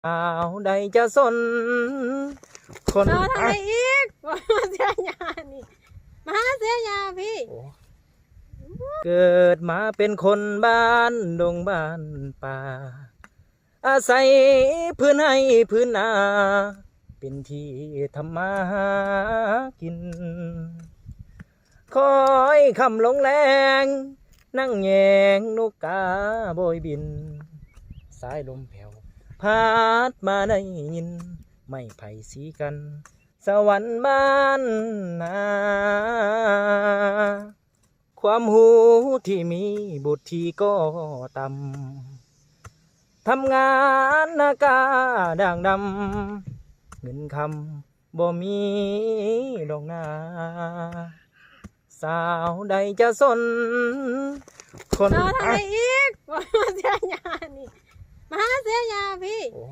ใดจะสนคน เราทำอะไรอีกมาเสียยานี่มาเสียยาพี่ เกิดมาเป็นคนบ้านดงบ้านป่าอาศัยพื้นให้พื้นนาเป็นที่ทำมาหากินคอยคำลงแรงนั่งแยงนกกาโบยบินสายลมแผ่วพัดมาได้ยินไม่ไผ่สีกันสวรรค์บ้านนาความหูที่มีบุตรที่ก็ต่ำทำงานนากาด่างดำเงินคำบ่มีดอกนาสาวใดจะสนคน เราทำอะไรอีกมาเสียยานี่มาเสียยาพี่ โอ้